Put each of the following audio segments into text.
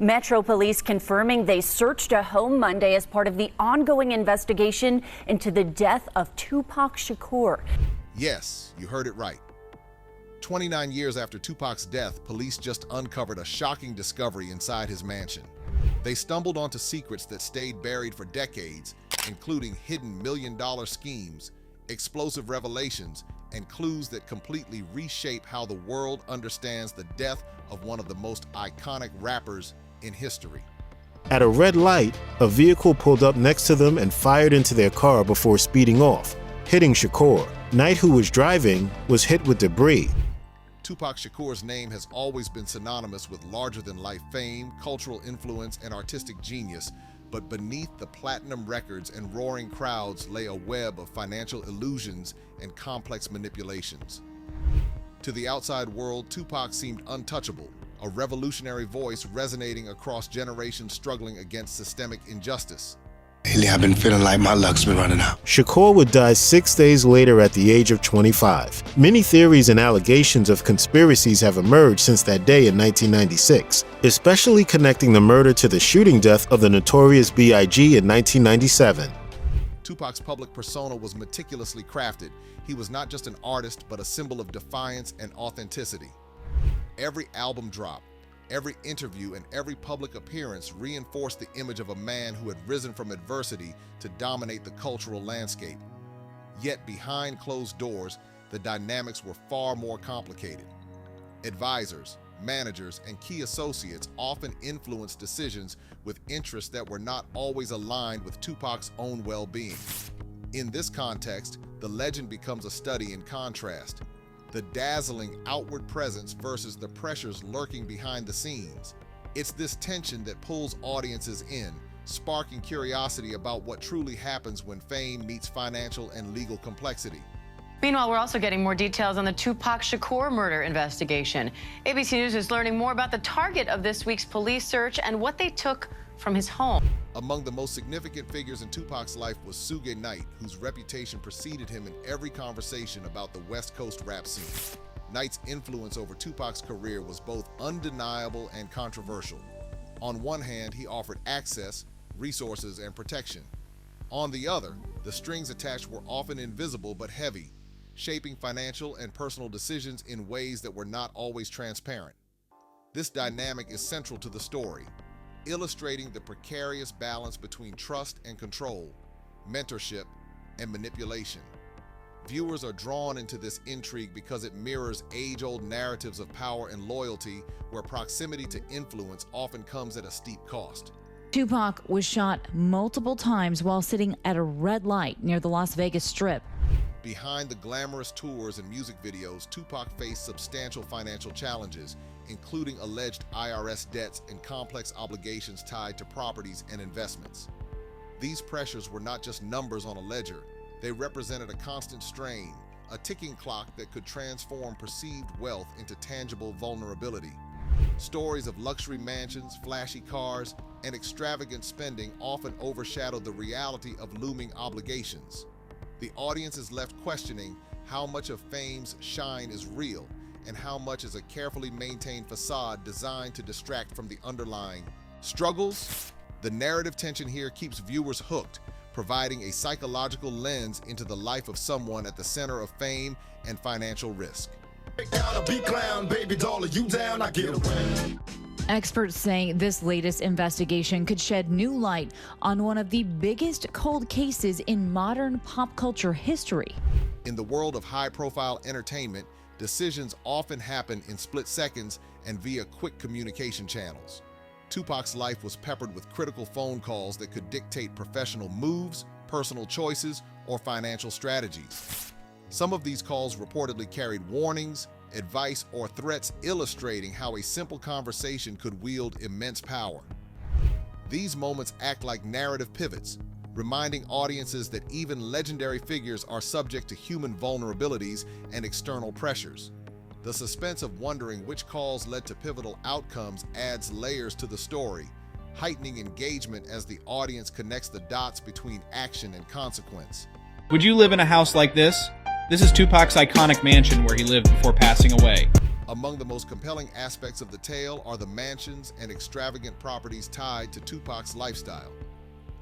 Metro Police confirming they searched a home Monday as part of the ongoing investigation into the death of Tupac Shakur. Yes, you heard it right. 29 years after Tupac's death, police just uncovered a shocking discovery inside his mansion. They stumbled onto secrets that stayed buried for decades, including hidden million-dollar schemes, explosive revelations, and clues that completely reshape how the world understands the death of one of the most iconic rappers in history. At a red light, a vehicle pulled up next to them and fired into their car before speeding off, hitting Shakur. Knight, who was driving, was hit with debris. Tupac Shakur's name has always been synonymous with larger-than-life fame, cultural influence, and artistic genius, but beneath the platinum records and roaring crowds lay a web of financial illusions and complex manipulations. To the outside world, Tupac seemed untouchable, a revolutionary voice resonating across generations struggling against systemic injustice. Lately, I've been feeling like my luck's been running out. Shakur would die 6 days later at the age of 25. Many theories and allegations of conspiracies have emerged since that day in 1996, especially connecting the murder to the shooting death of the notorious B.I.G. in 1997. Tupac's public persona was meticulously crafted. He was not just an artist, but a symbol of defiance and authenticity. Every album drop, every interview, and every public appearance reinforced the image of a man who had risen from adversity to dominate the cultural landscape. Yet behind closed doors, the dynamics were far more complicated. Advisors, managers, and key associates often influenced decisions with interests that were not always aligned with Tupac's own well-being. In this context, the legend becomes a study in contrast. The dazzling outward presence versus the pressures lurking behind the scenes. It's this tension that pulls audiences in, sparking curiosity about what truly happens when fame meets financial and legal complexity. Meanwhile, we're also getting more details on the Tupac Shakur murder investigation. ABC News is learning more about the target of this week's police search and what they took from his home. Among the most significant figures in Tupac's life was Suge Knight, whose reputation preceded him in every conversation about the West Coast rap scene. Knight's influence over Tupac's career was both undeniable and controversial. On one hand, he offered access, resources, and protection. On the other, the strings attached were often invisible but heavy, shaping financial and personal decisions in ways that were not always transparent. This dynamic is central to the story, illustrating the precarious balance between trust and control, mentorship and manipulation. Viewers are drawn into this intrigue because it mirrors age-old narratives of power and loyalty, where proximity to influence often comes at a steep cost. Tupac was shot multiple times while sitting at a red light near the Las Vegas Strip. Behind the glamorous tours and music videos, Tupac faced substantial financial challenges, including alleged IRS debts and complex obligations tied to properties and investments. These pressures were not just numbers on a ledger. They represented a constant strain, a ticking clock that could transform perceived wealth into tangible vulnerability. Stories of luxury mansions, flashy cars, and extravagant spending often overshadowed the reality of looming obligations. The audience is left questioning how much of fame's shine is real and how much is a carefully maintained facade designed to distract from the underlying struggles. The narrative tension here keeps viewers hooked, providing a psychological lens into the life of someone at the center of fame and financial risk. Experts say this latest investigation could shed new light on one of the biggest cold cases in modern pop culture history. In the world of high-profile entertainment, decisions often happen in split seconds and via quick communication channels. Tupac's life was peppered with critical phone calls that could dictate professional moves, personal choices, or financial strategies. Some of these calls reportedly carried warnings, advice, or threats, illustrating how a simple conversation could wield immense power. These moments act like narrative pivots, reminding audiences that even legendary figures are subject to human vulnerabilities and external pressures. The suspense of wondering which calls led to pivotal outcomes adds layers to the story, heightening engagement as the audience connects the dots between action and consequence. Would you live in a house like this? This is Tupac's iconic mansion where he lived before passing away. Among the most compelling aspects of the tale are the mansions and extravagant properties tied to Tupac's lifestyle.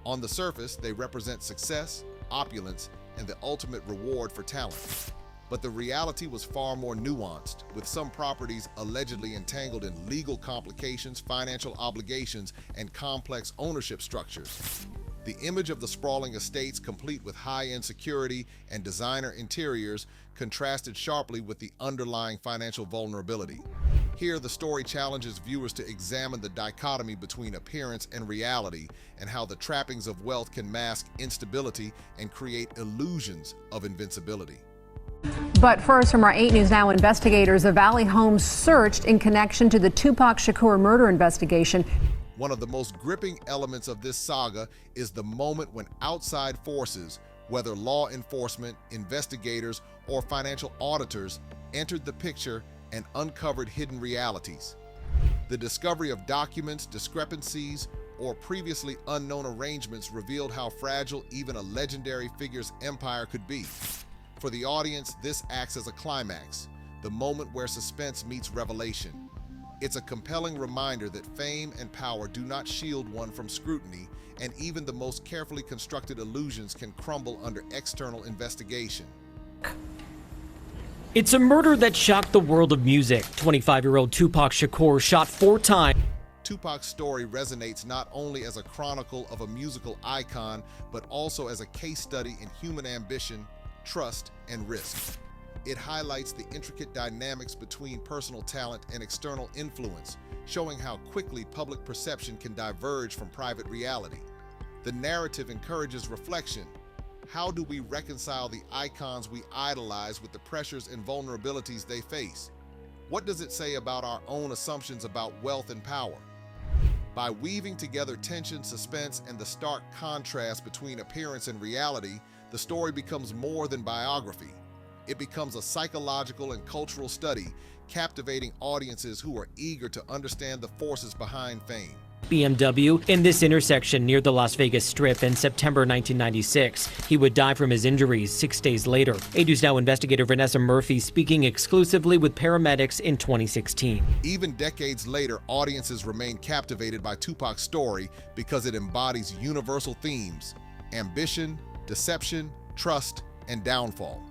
On the surface, they represent success, opulence, and the ultimate reward for talent. But the reality was far more nuanced, with some properties allegedly entangled in legal complications, financial obligations, and complex ownership structures. The image of the sprawling estates, complete with high-end security and designer interiors, contrasted sharply with the underlying financial vulnerability. Here, the story challenges viewers to examine the dichotomy between appearance and reality, and how the trappings of wealth can mask instability and create illusions of invincibility. But first, from our 8 News Now investigators, a Valley home searched in connection to the Tupac Shakur murder investigation. One of the most gripping elements of this saga is the moment when outside forces, whether law enforcement, investigators, or financial auditors, entered the picture and uncovered hidden realities. The discovery of documents, discrepancies, or previously unknown arrangements revealed how fragile even a legendary figure's empire could be. For the audience, this acts as a climax, the moment where suspense meets revelation. It's a compelling reminder that fame and power do not shield one from scrutiny, and even the most carefully constructed illusions can crumble under external investigation. It's a murder that shocked the world of music. 25-year-old Tupac Shakur shot 4 times. Tupac's story resonates not only as a chronicle of a musical icon, but also as a case study in human ambition, trust, and risk. It highlights the intricate dynamics between personal talent and external influence, showing how quickly public perception can diverge from private reality. The narrative encourages reflection. How do we reconcile the icons we idolize with the pressures and vulnerabilities they face? What does it say about our own assumptions about wealth and power? By weaving together tension, suspense, and the stark contrast between appearance and reality, the story becomes more than biography. It becomes a psychological and cultural study, captivating audiences who are eager to understand the forces behind fame. BMW in this intersection near the Las Vegas Strip in September 1996. He would die from his injuries 6 days later. 8 News Now investigator Vanessa Murphy speaking exclusively with paramedics in 2016. Even decades later, audiences remain captivated by Tupac's story because it embodies universal themes: ambition, deception, trust, and downfall.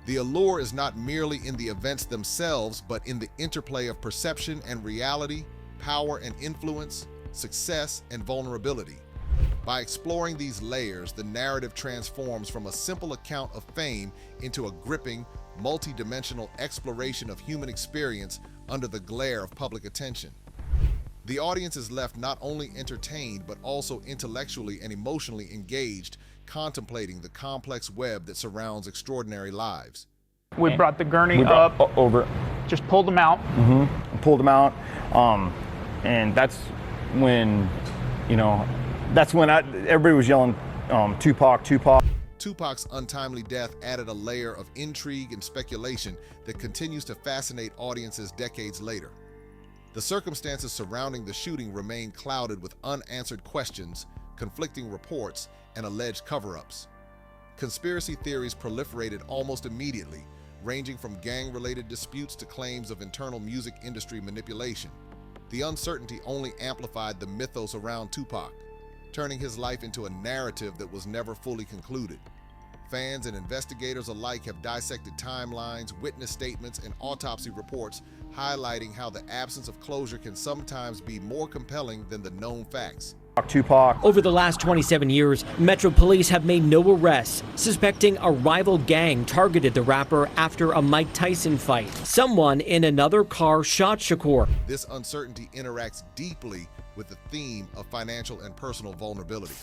The allure is not merely in the events themselves, but in the interplay of perception and reality, power and influence, success and vulnerability. By exploring these layers, the narrative transforms from a simple account of fame into a gripping, multi-dimensional exploration of human experience under the glare of public attention. The audience is left not only entertained, but also intellectually and emotionally engaged, contemplating the complex web that surrounds extraordinary lives. We brought the gurney up, over, just pulled them out. Pulled them out, and that's when, everybody was yelling, Tupac, Tupac. Tupac's untimely death added a layer of intrigue and speculation that continues to fascinate audiences decades later. The circumstances surrounding the shooting remain clouded with unanswered questions, conflicting reports, and alleged cover-ups. Conspiracy theories proliferated almost immediately, ranging from gang-related disputes to claims of internal music industry manipulation. The uncertainty only amplified the mythos around Tupac, turning his life into a narrative that was never fully concluded. Fans and investigators alike have dissected timelines, witness statements, and autopsy reports, highlighting how the absence of closure can sometimes be more compelling than the known facts. Tupac. Over the last 27 years, Metro Police have made no arrests, suspecting a rival gang targeted the rapper after a Mike Tyson fight. Someone in another car shot Shakur. This uncertainty interacts deeply with the theme of financial and personal vulnerability.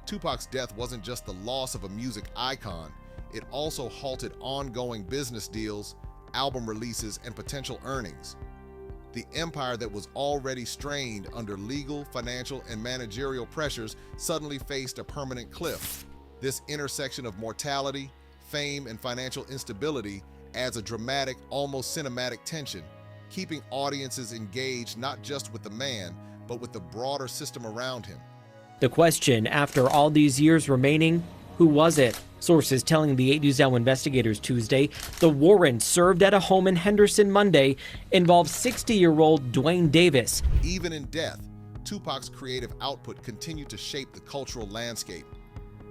Tupac's death wasn't just the loss of a music icon, it also halted ongoing business deals, album releases, and potential earnings. The empire that was already strained under legal, financial, and managerial pressures suddenly faced a permanent cliff. This intersection of mortality, fame, and financial instability adds a dramatic, almost cinematic tension, keeping audiences engaged not just with the man, but with the broader system around him. The question, after all these years remaining, Who was it? Sources telling the 8 News Now investigators Tuesday the warrant served at a home in Henderson Monday involved 60-year-old Dwayne Davis. Even in death, Tupac's creative output continued to shape the cultural landscape.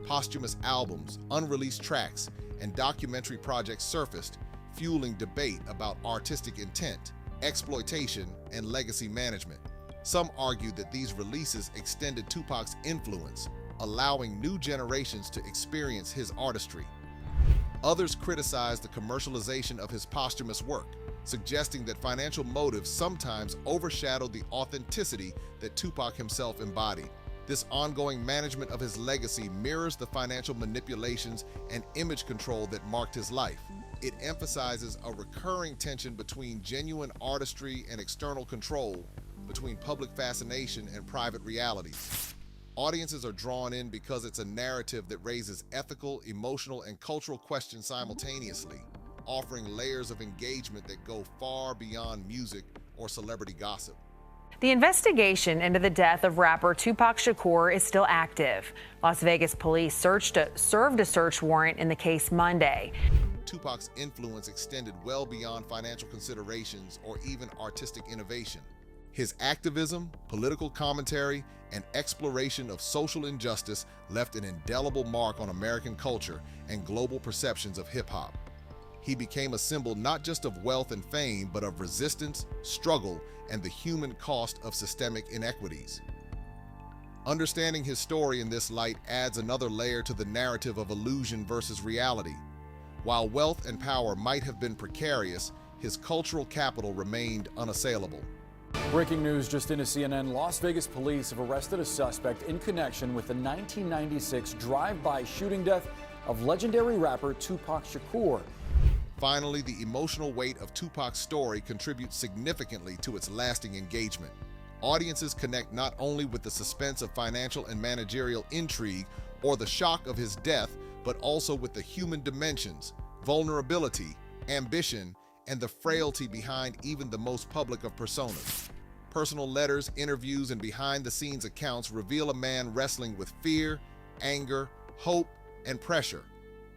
Posthumous albums, unreleased tracks, and documentary projects surfaced, fueling debate about artistic intent, exploitation, and legacy management. Some argued that these releases extended Tupac's influence, allowing new generations to experience his artistry. Others criticized the commercialization of his posthumous work, suggesting that financial motives sometimes overshadowed the authenticity that Tupac himself embodied. This ongoing management of his legacy mirrors the financial manipulations and image control that marked his life. It emphasizes a recurring tension between genuine artistry and external control, between public fascination and private reality. Audiences are drawn in because it's a narrative that raises ethical, emotional, and cultural questions simultaneously, offering layers of engagement that go far beyond music or celebrity gossip. The investigation into the death of rapper Tupac Shakur is still active. Las Vegas police served a search warrant in the case Monday. Tupac's influence extended well beyond financial considerations or even artistic innovation. His activism, political commentary, and exploration of social injustice left an indelible mark on American culture and global perceptions of hip-hop. He became a symbol not just of wealth and fame, but of resistance, struggle, and the human cost of systemic inequities. Understanding his story in this light adds another layer to the narrative of illusion versus reality. While wealth and power might have been precarious, his cultural capital remained unassailable. Breaking news just into CNN. Las Vegas police have arrested a suspect in connection with the 1996 drive-by shooting death of legendary rapper Tupac Shakur. Finally, the emotional weight of Tupac's story contributes significantly to its lasting engagement. Audiences connect not only with the suspense of financial and managerial intrigue or the shock of his death, but also with the human dimensions, vulnerability, ambition, and the frailty behind even the most public of personas. Personal letters, interviews, and behind-the-scenes accounts reveal a man wrestling with fear, anger, hope, and pressure,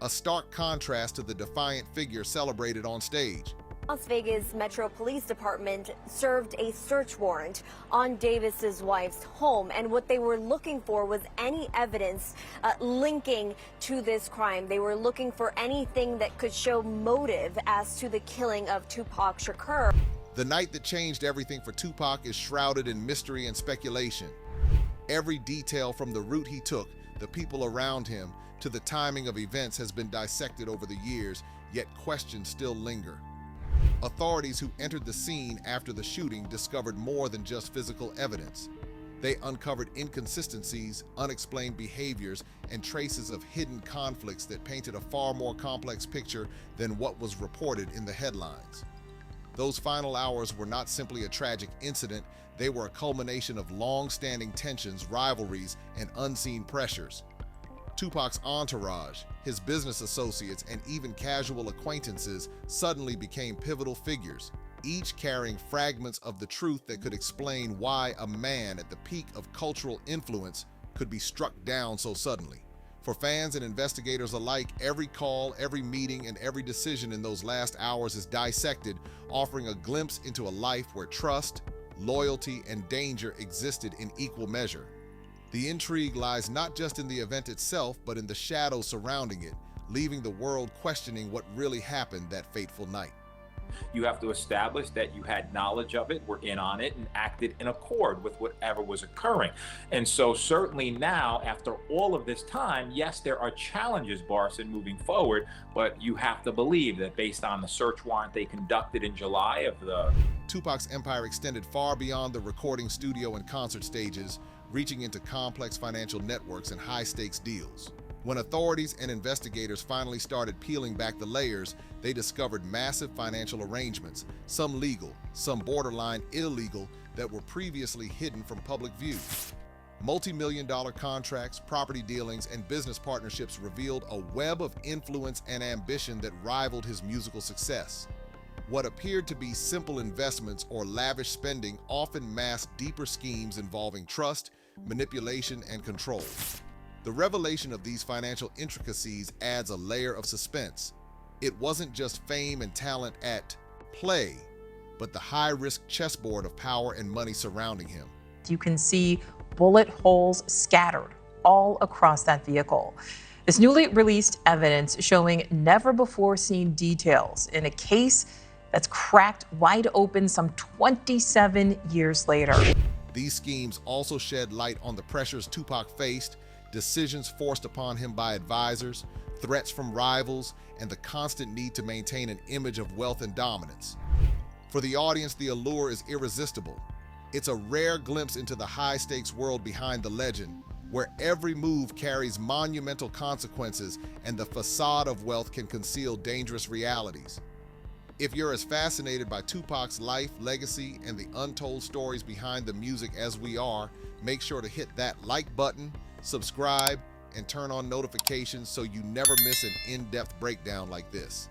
a stark contrast to the defiant figure celebrated on stage. Las Vegas Metro Police Department served a search warrant on Davis's wife's home, and what they were looking for was any evidence linking to this crime. They were looking for anything that could show motive as to the killing of Tupac Shakur. The night that changed everything for Tupac is shrouded in mystery and speculation. Every detail from the route he took, the people around him, to the timing of events has been dissected over the years, yet questions still linger. Authorities who entered the scene after the shooting discovered more than just physical evidence. They uncovered inconsistencies, unexplained behaviors, and traces of hidden conflicts that painted a far more complex picture than what was reported in the headlines. Those final hours were not simply a tragic incident, they were a culmination of long-standing tensions, rivalries, and unseen pressures. Tupac's entourage, his business associates, and even casual acquaintances suddenly became pivotal figures, each carrying fragments of the truth that could explain why a man at the peak of cultural influence could be struck down so suddenly. For fans and investigators alike, every call, every meeting, and every decision in those last hours is dissected, offering a glimpse into a life where trust, loyalty, and danger existed in equal measure. The intrigue lies not just in the event itself, but in the shadows surrounding it, leaving the world questioning what really happened that fateful night. You have to establish that you had knowledge of it, were in on it, and acted in accord with whatever was occurring. And so certainly now, after all of this time, yes, there are challenges, Barson, moving forward, but you have to believe that based on the search warrant they conducted in July of the... Tupac's empire extended far beyond the recording studio and concert stages, reaching into complex financial networks and high-stakes deals. When authorities and investigators finally started peeling back the layers, they discovered massive financial arrangements, some legal, some borderline illegal, that were previously hidden from public view. Multi-million-dollar contracts, property dealings, and business partnerships revealed a web of influence and ambition that rivaled his musical success. What appeared to be simple investments or lavish spending often masked deeper schemes involving trust, manipulation, and control. The revelation of these financial intricacies adds a layer of suspense. It wasn't just fame and talent at play, but the high-risk chessboard of power and money surrounding him. You can see bullet holes scattered all across that vehicle. This newly released evidence showing never-before-seen details in a case that's cracked wide open some 27 years later. These schemes also shed light on the pressures Tupac faced, decisions forced upon him by advisors, threats from rivals, and the constant need to maintain an image of wealth and dominance. For the audience, the allure is irresistible. It's a rare glimpse into the high-stakes world behind the legend, where every move carries monumental consequences and the facade of wealth can conceal dangerous realities. If you're as fascinated by Tupac's life, legacy, and the untold stories behind the music as we are, make sure to hit that like button, subscribe, and turn on notifications so you never miss an in-depth breakdown like this.